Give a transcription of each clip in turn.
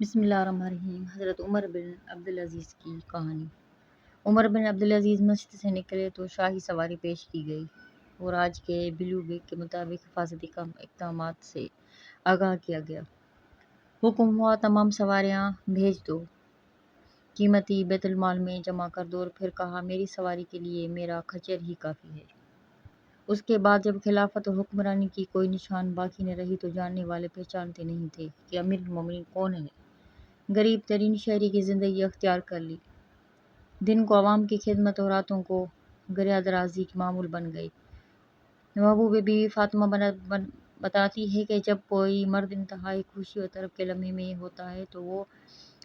بسم اللہ الرحمن الرحیم۔ حضرت عمر بن عبدالعزیز کی کہانی۔ عمر بن عبدالعزیز مسجد سے نکلے تو شاہی سواری پیش کی گئی اور آج کے بلیو کے مطابق حفاظتی اقدامات سے آگاہ کیا گیا۔ حکم ہوا تمام سواریاں بھیج دو، قیمتی بیت المال میں جمع کر دو، اور پھر کہا میری سواری کے لیے میرا کھچر ہی کافی ہے۔ اس کے بعد جب خلافت اور حکمرانی کی کوئی نشان باقی نہ رہی تو جاننے والے پہچانتے نہیں تھے کہ امیر المومنین کون ہے۔ غریب ترین شہری کی زندگی اختیار کر لی، دن کو عوام کی خدمت اور راتوں کو گریہ درازی کی معمول بن گئی۔ محبوب بیوی فاطمہ بتاتی ہے کہ جب کوئی مرد انتہائی خوشی اور طرب کے لمحے میں ہوتا ہے تو وہ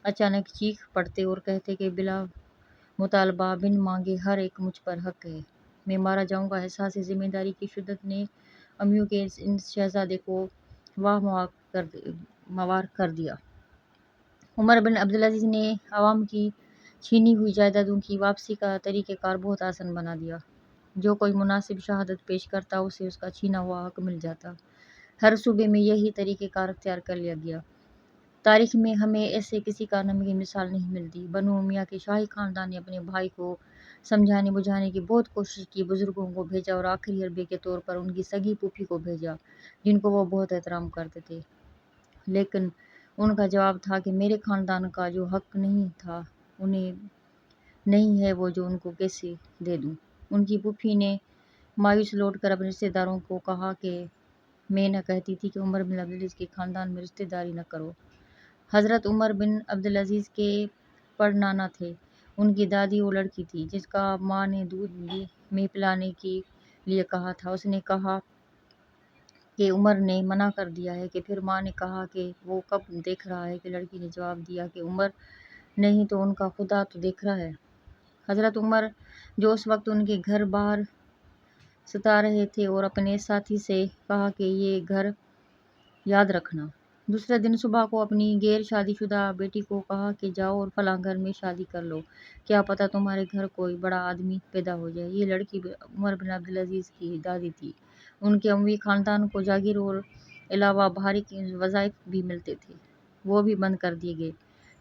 اچانک چیخ پڑتے اور کہتے کہ بلا مطالبہ بن مانگے ہر ایک مجھ پر حق ہے، میں مارا جاؤں گا۔ احساس ذمہ داری کی شدت نے امیوں کے اس شہزادے کو واہ موار کر دیا۔ عمر بن عبدالعزیز نے عوام کی چھینی ہوئی جائیدادوں کی واپسی کا طریقہ کار بہت آسان بنا دیا۔ جو کوئی مناسب شہادت پیش کرتا اسے اس کا چھینا ہوا حق مل جاتا۔ ہر صوبے میں یہی طریقہ کار اختیار کر لیا گیا۔ تاریخ میں ہمیں ایسے کسی کارنامے کی مثال نہیں ملتی۔ بنو امیہ کے شاہی خاندان نے اپنے بھائی کو سمجھانے بجھانے کی بہت کوشش کی، بزرگوں کو بھیجا اور آخری حربے کے طور پر ان کی سگی پھوپھی کو بھیجا جن کو وہ بہت احترام کرتے تھے، لیکن ان کا جواب تھا کہ میرے خاندان کا جو حق نہیں تھا انہیں نہیں ہے، وہ جو ان کو کیسے دے دوں۔ ان کی پھوپھی نے مایوس لوٹ کر اپنے رشتہ داروں کو کہا کہ میں نہ کہتی تھی کہ عمر بن عبدالعزیز کے خاندان میں رشتہ داری نہ کرو۔ حضرت عمر بن عبدالعزیز کے پڑنانا تھے۔ ان کی دادی وہ لڑکی تھی جس کا ماں نے دودھ میں پلانے کے لیے کہا تھا۔ اس نے کہا کہ عمر نے منع کر دیا ہے، کہ پھر ماں نے کہا کہ وہ کب دیکھ رہا ہے، کہ لڑکی نے جواب دیا کہ عمر نہیں تو ان کا خدا تو دیکھ رہا ہے۔ حضرت عمر جو اس وقت ان کے گھر باہر ستا رہے تھے اور اپنے ساتھی سے کہا کہ یہ گھر یاد رکھنا۔ دوسرے دن صبح کو اپنی غیر شادی شدہ بیٹی کو کہا کہ جاؤ اور فلاں گھر میں شادی کر لو، کیا پتہ تمہارے گھر کوئی بڑا آدمی پیدا ہو جائے۔ یہ لڑکی عمر بن عبدالعزیز کی دادی تھی۔ ان کے اموی خاندان کو جاگیر اور علاوہ باہری وظائف بھی ملتے تھے، وہ بھی بند کر دیے گئے۔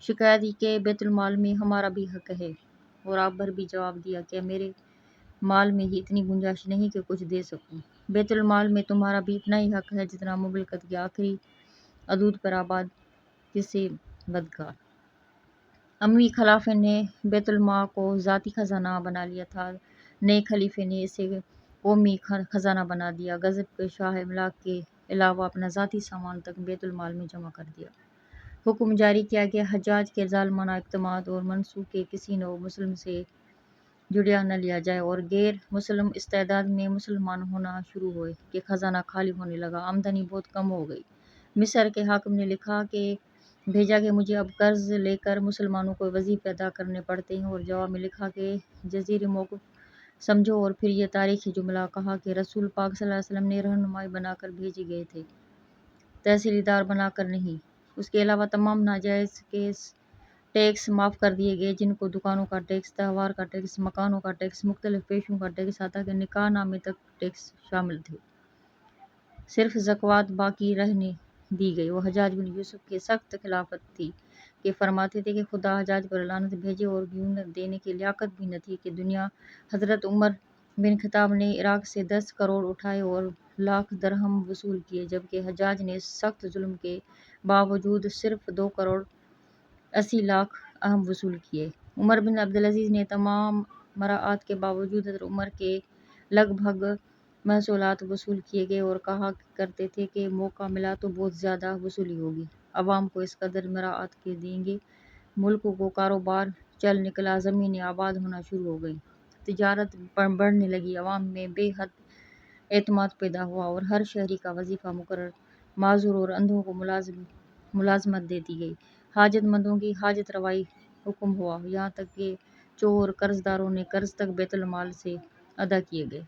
شکایت کہ بیت المال میں ہمارا بھی حق ہے، اور آپ بھر بھی جواب دیا کہ میرے مال میں ہی اتنی گنجائش نہیں کہ کچھ دے سکوں۔ بیت المال میں تمہارا بھی اتنا ہی حق ہے جتنا مملکت کے آخری حدود پر آباد کسی بدکار اموی خلیفہ نے بیت المال کو ذاتی خزانہ بنا لیا تھا۔ نئے خلیفے نے اسے قومی خزانہ بنا دیا۔ غضب کے شاہ املاک کے علاوہ اپنا ذاتی سامان تک بیت المال میں جمع کر دیا۔ حکم جاری کیا کہ حجاج کے ظالمانہ اقدامات اور منصوبے کے کسی نو مسلم سے جڑیا نہ لیا جائے، اور غیر مسلم استعداد میں مسلمان ہونا شروع ہوئے کہ خزانہ خالی ہونے لگا۔ آمدنی بہت کم ہو گئی۔ مصر کے حاکم نے لکھا کہ بھیجا کہ مجھے اب قرض لے کر مسلمانوں کو وظیفے ادا کرنے پڑتے ہیں، اور جواب میں لکھا کہ جزیرے موقف سمجھو، اور پھر یہ تاریخی جملہ کہا کہ رسول پاک صلی اللہ علیہ وسلم نے رہنمائی بنا کر بھیجے گئے تھے، تحصیل دار بنا کر نہیں۔ اس کے علاوہ تمام ناجائز ٹیکس معاف کر دیے گئے، جن کو دکانوں کا ٹیکس، تہوار کا ٹیکس، مکانوں کا ٹیکس، مختلف پیشوں کا ٹیکس، حتیٰ کہ نکاح نامے تک ٹیکس شامل تھے۔ صرف زکوٰۃ باقی رہنے دی گئی۔ وہ حجاج بن یوسف کی سخت خلافت تھی کہ فرماتے تھے کہ خدا حجاج پر لعنت بھیجے، اور یوں دینے کی لیاقت بھی نہ تھی کہ دنیا۔ حضرت عمر بن خطاب نے عراق سے 10 کروڑ اٹھائے اور لاکھ درہم وصول کیے، جبکہ حجاج نے سخت ظلم کے باوجود صرف 2 کروڑ 80 لاکھ درہم وصول کیے۔ عمر بن عبدالعزیز نے تمام مراعات کے باوجود حضرت عمر کے لگ بھگ محصولات وصول کیے گئے اور کہا کرتے تھے کہ موقع ملا تو بہت زیادہ وصولی ہوگی۔ عوام کو اس قدر مراعات کے دیں گے، ملکوں کو کاروبار چل نکلا، زمینیں آباد ہونا شروع ہو گئیں، تجارت بڑھنے لگی، عوام میں بے حد اعتماد پیدا ہوا، اور ہر شہری کا وظیفہ مقرر، معذور اور اندھوں کو ملازمت دے دی گئی، حاجت مندوں کی حاجت روائی حکم ہوا، یہاں تک کہ چور قرض داروں نے قرض تک بیت المال سے ادا کیے گئے۔